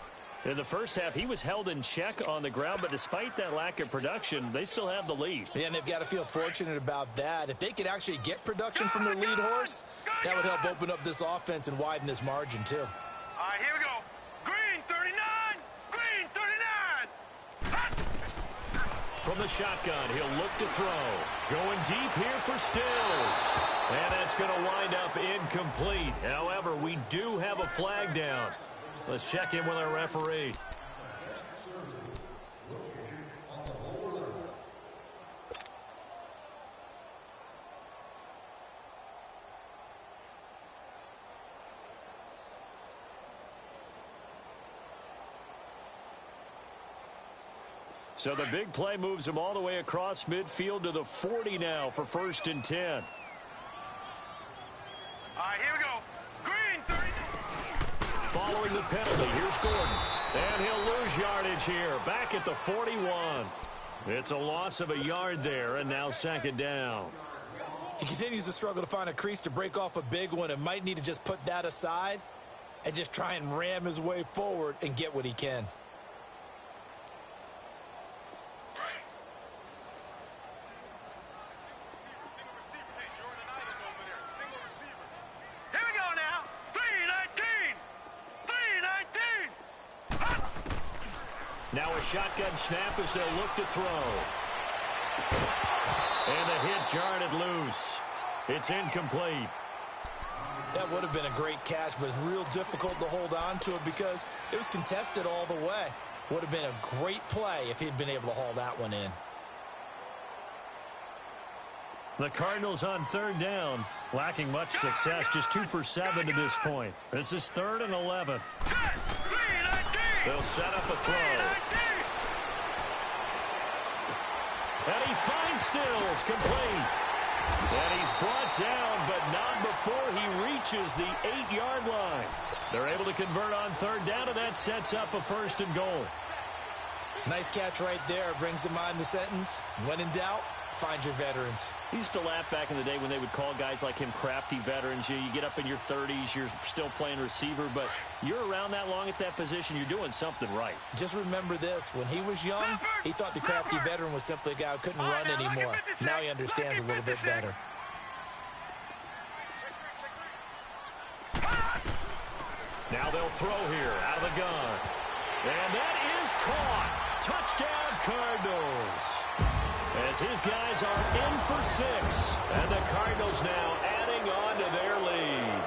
In the first half, he was held in check on the ground, but despite that lack of production, they still have the lead. Yeah, and they've got to feel fortunate about that. If they could actually get production from their lead horse, that would help open up this offense and widen this margin, too. All right, here we go. Green 39! Green 39! From the shotgun, he'll look to throw. Going deep here for Stills. And that's going to wind up incomplete. However, we do have a flag down. Let's check in with our referee. So the big play moves him all the way across midfield to the 40 now for 1st and 10. All right, here we go. Green 30. Following the penalty, here's Gordon. And he'll lose yardage here, back at the 41. It's a loss of a yard there, and now 2nd down. He continues to struggle to find a crease to break off a big one and might need to just put that aside and just try and ram his way forward and get what he can. Now a shotgun snap as they'll look to throw. And the hit jarred loose. It's incomplete. That would have been a great catch, but it's real difficult to hold on to it because it was contested all the way. Would have been a great play if he'd been able to haul that one in. The Cardinals on 3rd down, lacking much success, just 2 for 7 to this point. This is 3rd and 11. They'll set up a throw. And he finds Stills, complete. And he's brought down, but not before he reaches the 8-yard line. They're able to convert on 3rd down, and that sets up a 1st and goal. Nice catch right there. Brings to mind the sentence, when in doubt, find your veterans. I used to laugh back in the day when they would call guys like him crafty veterans. You get up in your 30s, you're still playing receiver, but you're around that long at that position, you're doing something right. Just remember this, when he was young, he thought the crafty veteran was simply a guy who couldn't run anymore. Now he understands a little bit better. Now they'll throw here out of the gun. And that is caught. Touchdown, Cardinals. as his guys are in for 6. And the Cardinals now adding on to their lead.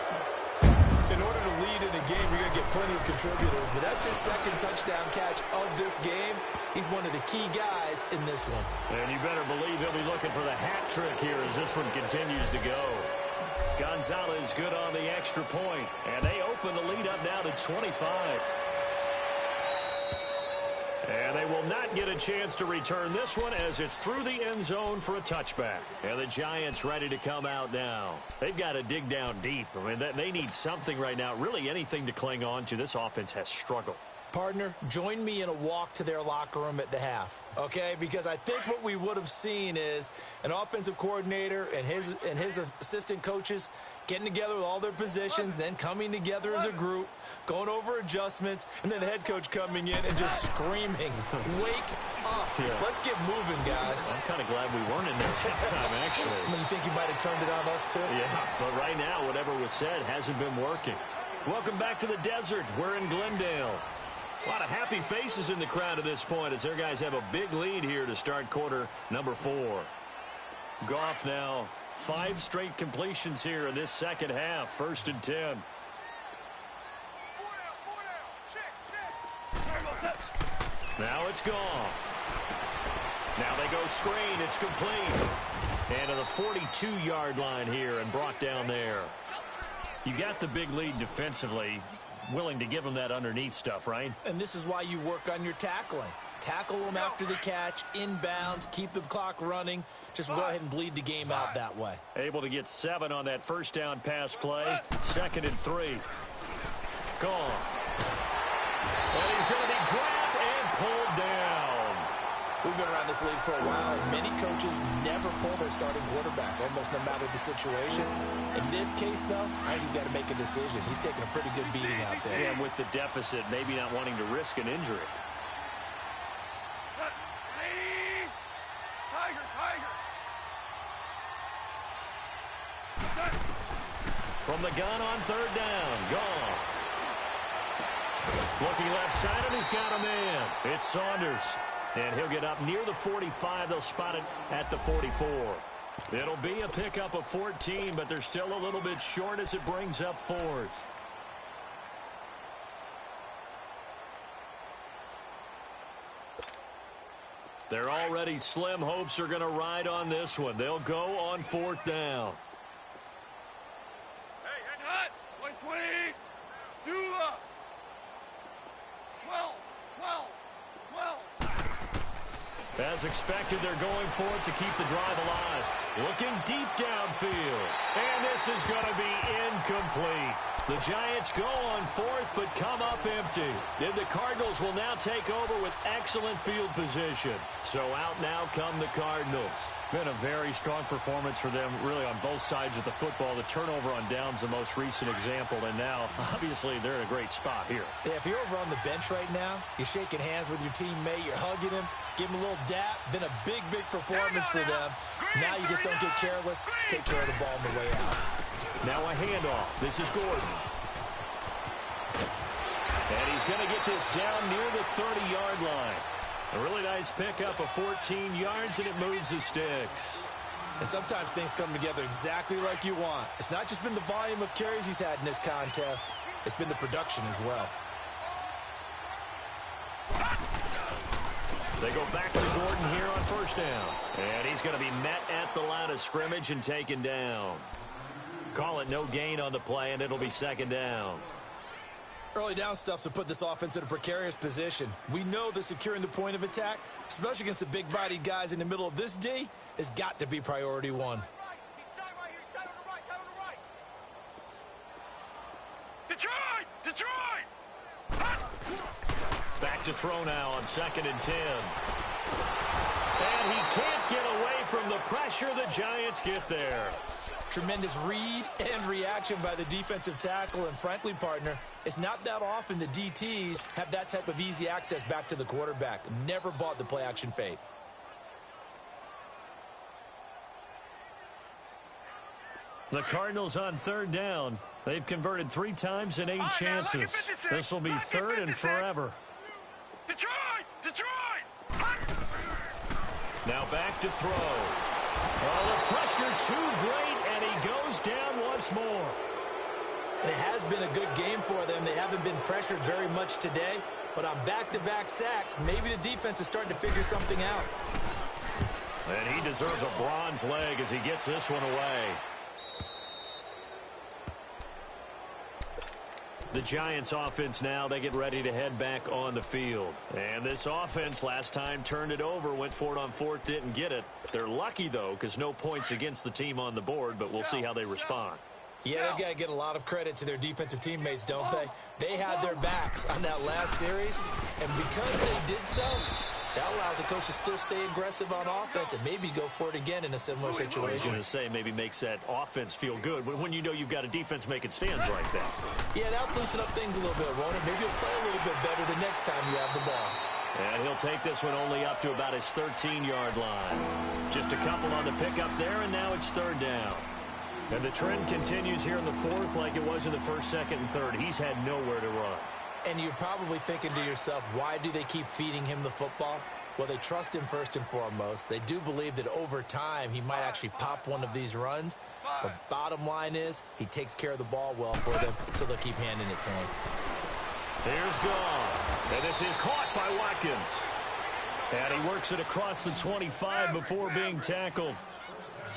In order to lead in a game, you're going to get plenty of contributors, but that's his second touchdown catch of this game. He's one of the key guys in this one. And you better believe he'll be looking for the hat trick here as this one continues to go. Gonzalez good on the extra point, and they open the lead up now to 25. And they will not get a chance to return this one as it's through the end zone for a touchback. And the Giants ready to come out now. They've got to dig down deep. I mean, they need something right now, really anything to cling on to. This offense has struggled. Partner, join me in a walk to their locker room at the half, okay? Because I think what we would have seen is an offensive coordinator and his assistant coaches getting together with all their positions, then coming together as a group, going over adjustments, and then the head coach coming in and just screaming, wake up. Yeah. Let's get moving, guys. I'm kind of glad we weren't in there that time, actually. I mean, you think you might have turned it on us, too? Yeah, but right now, whatever was said hasn't been working. Welcome back to the desert. We're in Glendale. A lot of happy faces in the crowd at this point as their guys have a big lead here to start quarter number 4. Goff now 5 straight completions here in this second half. 1st and 10. Now it's Goff. Now they go screen. It's complete. And to the 42-yard line here and brought down there. You got the big lead defensively. Willing to give them that underneath stuff, right? And this is why you work on your tackling. Tackle them after the catch, inbounds, keep the clock running. Just go ahead and bleed the game out that way. Able to get 7 on that first down pass play. 2nd and 3. Gone. And he's going to be grabbed and pulled down. We've been around this league for a while, and many coaches never pull their starting quarterback, almost no matter the situation. In this case, though, I think he's got to make a decision. He's taking a pretty good beating out there. Yeah, and with the deficit, maybe not wanting to risk an injury. From the gun on 3rd down, Goff. Looking left side, and he's got a man. It's Saunders. And he'll get up near the 45. They'll spot it at the 44. It'll be a pickup of 14, but they're still a little bit short as it brings up 4th. They're already slim. Hopes are going to ride on this one. They'll go on 4th down. Hey, cut! 120! Dula! 12! 12! 12! As expected, they're going for it to keep the drive alive. Looking deep downfield. And this is going to be incomplete. The Giants go on 4th, but come up empty. Then the Cardinals will now take over with excellent field position. So out now come the Cardinals. Been a very strong performance for them, really, on both sides of the football. The turnover on downs, the most recent example. And now, obviously, they're in a great spot here. Yeah, if you're over on the bench right now, you're shaking hands with your teammate, you're hugging him, give him a little dap. Been a big, big performance for them. Now you just don't get careless. Take care of the ball on the way out. Now a handoff. This is Gordon. And he's going to get this down near the 30-yard line. A really nice pickup of 14 yards, and it moves the sticks. And sometimes things come together exactly like you want. It's not just been the volume of carries he's had in this contest. It's been the production as well. They go back to Gordon here on 1st down. And he's going to be met at the line of scrimmage and taken down. Call it no gain on the play, and it'll be 2nd down. Early down stuff to put this offense in a precarious position. We know that securing the point of attack, especially against the big-bodied guys in the middle of this D, has got to be priority 1. Detroit! Detroit! Back to throw now on 2nd and 10. And he can't get away from the pressure. The Giants get there. Tremendous read and reaction by the defensive tackle. And frankly, partner, it's not that often the DTs have that type of easy access back to the quarterback. Never bought the play-action fake. The Cardinals on 3rd down. They've converted 3 times in 8 chances. This will be 3rd and forever. Detroit! Detroit! Now back to throw. Oh, the pressure too great, and he goes down once more. And it has been a good game for them. They haven't been pressured very much today, but on back-to-back sacks, maybe the defense is starting to figure something out. And he deserves a bronze leg as he gets this one away. The Giants offense now, they get ready to head back on the field. And this offense last time turned it over, went for it on fourth, didn't get it. They're lucky, though, because no points against the team on the board, but we'll see how they respond. Yeah, they've got to get a lot of credit to their defensive teammates, don't they? They had their backs on that last series, and because they did so, that allows the coach to still stay aggressive on offense and maybe go for it again in a similar situation. I was going to say, maybe makes that offense feel good when you know you've got a defense making stands like that. Yeah, that'll loosen up things a little bit, won't it? Maybe you'll play a little bit better the next time you have the ball. And he'll take this one only up to about his 13-yard line. Just a couple on the pickup there, and now it's third down. And the trend continues here in the fourth like it was in the first, second, and third. He's had nowhere to run. And you're probably thinking to yourself, why do they keep feeding him the football? Well, they trust him first and foremost. They do believe that over time he might actually pop one of these runs. But bottom line is he takes care of the ball well for them, so they'll keep handing it to him. Here's gone. And this is caught by Watkins. And he works it across the 25 before being tackled.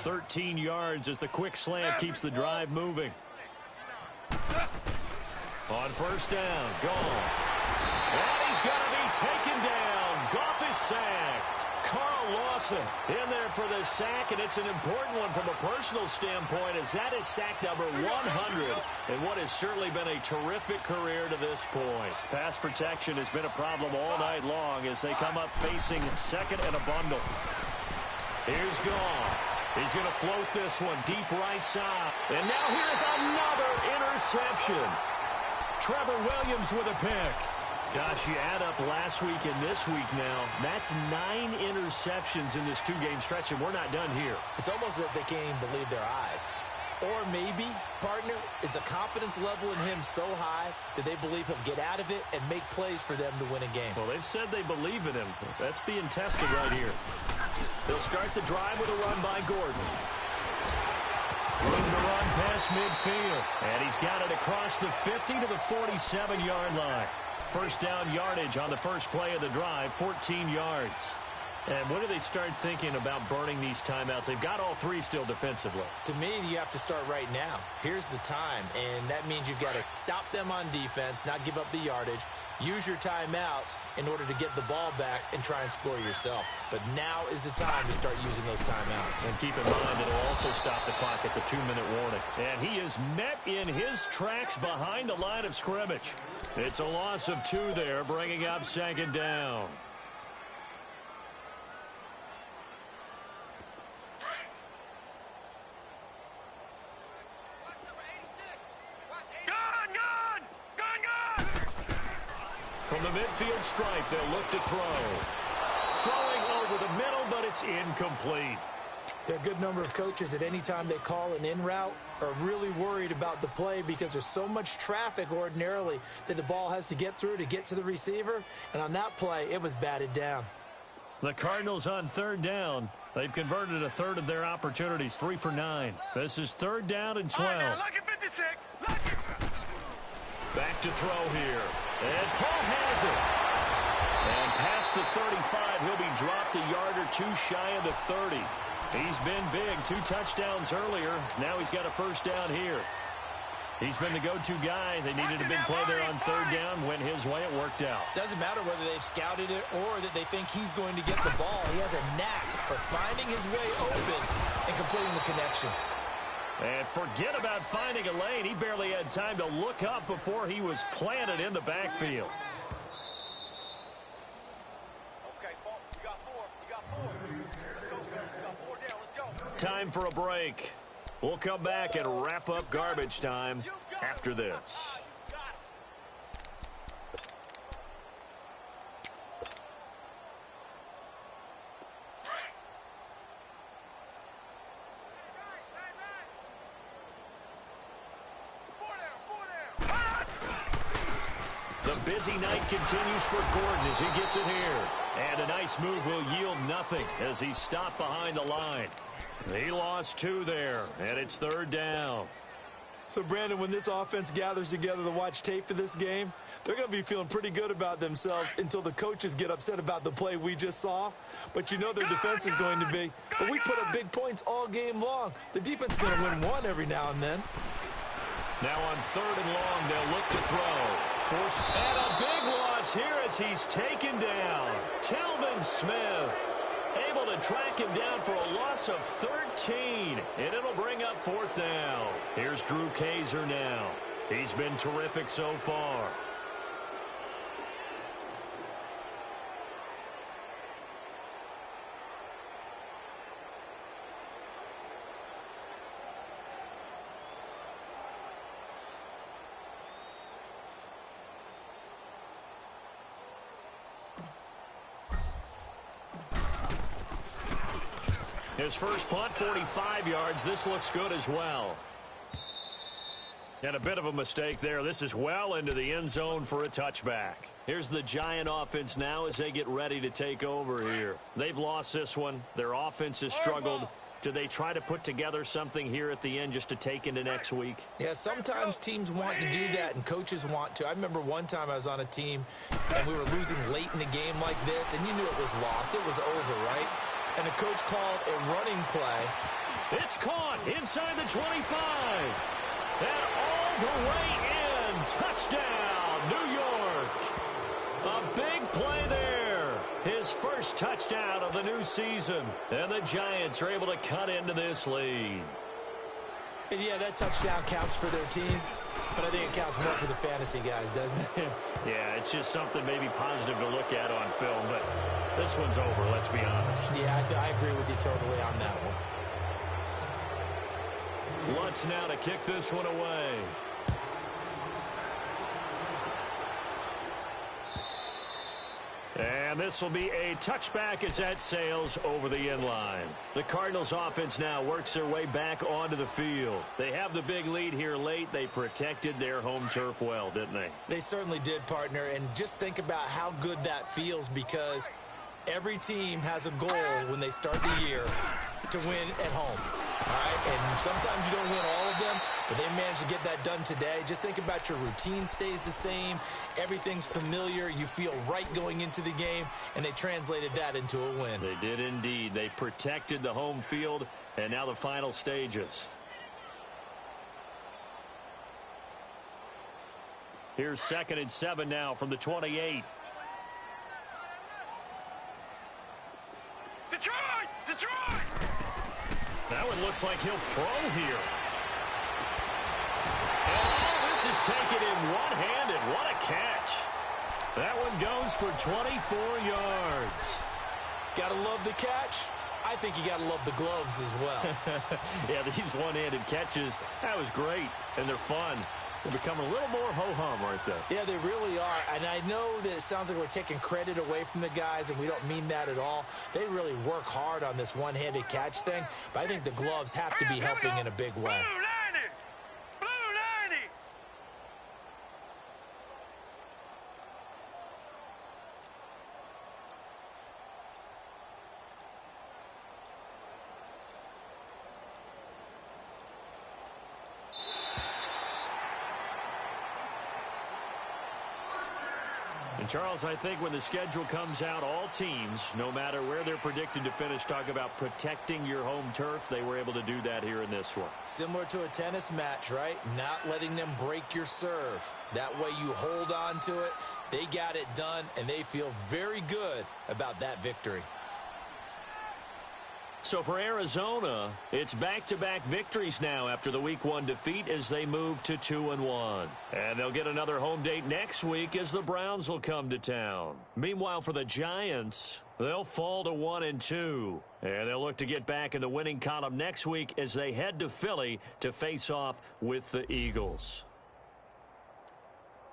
13 yards as the quick slant keeps the drive moving. On first down, gone. And he's going to be taken down. Goff is sacked. Carl Lawson in there for the sack, and it's an important one from a personal standpoint as that is sack number 100 in what has certainly been a terrific career to this point. Pass protection has been a problem all night long as they come up facing second and a bundle. Here's Goff. He's going to float this one deep right side. And now here's another interception. Trevor Williams with a pick. Gosh, you add up last week and this week now, that's 9 interceptions in this two-game stretch, and we're not done here. It's almost as if they can't even believe their eyes. Or maybe, partner, is the confidence level in him so high that they believe he'll get out of it and make plays for them to win a game. Well, they've said they believe in him. That's being tested right here. They'll start the drive with a run by Gordon. Room to run past midfield. And he's got it across the 50 to the 47-yard line. First down yardage on the first play of the drive, 14 yards. And when do they start thinking about burning these timeouts? They've got all three still defensively. To me, you have to start right now. Here's the time, and that means you've got to stop them on defense, not give up the yardage, use your timeouts in order to get the ball back and try and score yourself. But now is the time to start using those timeouts. And keep in mind, it'll also stop the clock at the 2-minute warning. And he is met in his tracks behind the line of scrimmage. It's a loss of 2 there, bringing up second down. From the midfield stripe, they'll look to throw. Throwing over the middle, but it's incomplete. There are a good number of coaches that any time they call an in route are really worried about the play because there's so much traffic ordinarily that the ball has to get through to get to the receiver. And on that play, it was batted down. The Cardinals on third down. They've converted a third of their opportunities, 3 for 9. This is third down and 12. Right now, lucky 56. Lucky. Back to throw here. And Paul has it. And past the 35, he'll be dropped a yard or 2 shy of the 30. He's been big, 2 touchdowns earlier. Now he's got a first down here. He's been the go-to guy. They needed a big play there on third down. Went his way, it worked out. Doesn't matter whether they've scouted it or that they think he's going to get the ball. He has a knack for finding his way open and completing the connection. And forget about finding a lane. He barely had time to look up before he was planted in the backfield. Okay, Paul, you got 4. You got 4. Let's go, guys. You got 4 down. Let's go. Time for a break. We'll come back and wrap up garbage time after this. The busy night continues for Gordon as he gets it here. And a nice move will yield nothing as he's stopped behind the line. He lost 2 there, and it's 3rd down. So, Brandon, when this offense gathers together to watch tape for this game, they're going to be feeling pretty good about themselves until the coaches get upset about the play we just saw. But you know their defense is going to be. But we put up big points all game long. The defense is going to win one every now and then. Now on 3rd and long, they'll look to throw. And a big loss here as he's taken down. Telvin Smith able to track him down for a loss of 13, and it'll bring up 4th down. Here's Drew Kaiser now. He's been terrific so far. His first punt, 45 yards. This looks good as well. And a bit of a mistake there. This is well into the end zone for a touchback. Here's the Giant offense now as they get ready to take over here. They've lost this one. Their offense has struggled. Do they try to put together something here at the end just to take into next week? Yeah, sometimes teams want to do that and coaches want to. I remember one time I was on a team and we were losing late in the game like this, and you knew it was lost. It was over, right? And the coach called a running play. It's caught inside the 25. And all the way in. Touchdown, New York. A big play there. His first touchdown of the new season. And the Giants are able to cut into this lead. And yeah, that touchdown counts for their team. But I think it counts more for the fantasy guys, doesn't it? Yeah, it's just something maybe positive to look at on film. But this one's over, let's be honest. Yeah, I agree with you totally on that one. Lutz now to kick this one away. And this will be a touchback as that sails over the end line. The Cardinals offense now works their way back onto the field. They have the big lead here late. They protected their home turf well, didn't they? They certainly did, partner. And just think about how good that feels, because every team has a goal when they start the year to win at home. All right, and sometimes you don't win all of them, but they managed to get that done today. Just think about your routine stays the same. Everything's familiar. You feel right going into the game, and they translated that into a win. They did indeed. They protected the home field, and now the final stages. Here's 2nd and 7 now from the 28. Detroit! That one looks like he'll throw here. And this is taken in one-handed. What a catch. That one goes for 24 yards. Gotta love the catch. I think you gotta love the gloves as well. Yeah, these one-handed catches, that was great, and they're fun. They become a little more ho-hum, aren't they? Yeah, they really are. And I know that it sounds like we're taking credit away from the guys, and we don't mean that at all. They really work hard on this one-handed catch thing, but I think the gloves have to be helping in a big way. Charles, I think when the schedule comes out, all teams, no matter where they're predicted to finish, talk about protecting your home turf. They were able to do that here in this one. Similar to a tennis match, right? Not letting them break your serve. That way you hold on to it. They got it done, and they feel very good about that victory. So for Arizona, it's back-to-back victories now after the Week 1 defeat as they move to 2-1. And they'll get another home date next week as the Browns will come to town. Meanwhile, for the Giants, they'll fall to 1-2. And they'll look to get back in the winning column next week as they head to Philly to face off with the Eagles.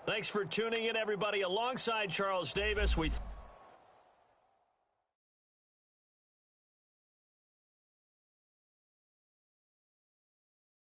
Thanks for tuning in, everybody. Alongside Charles Davis, we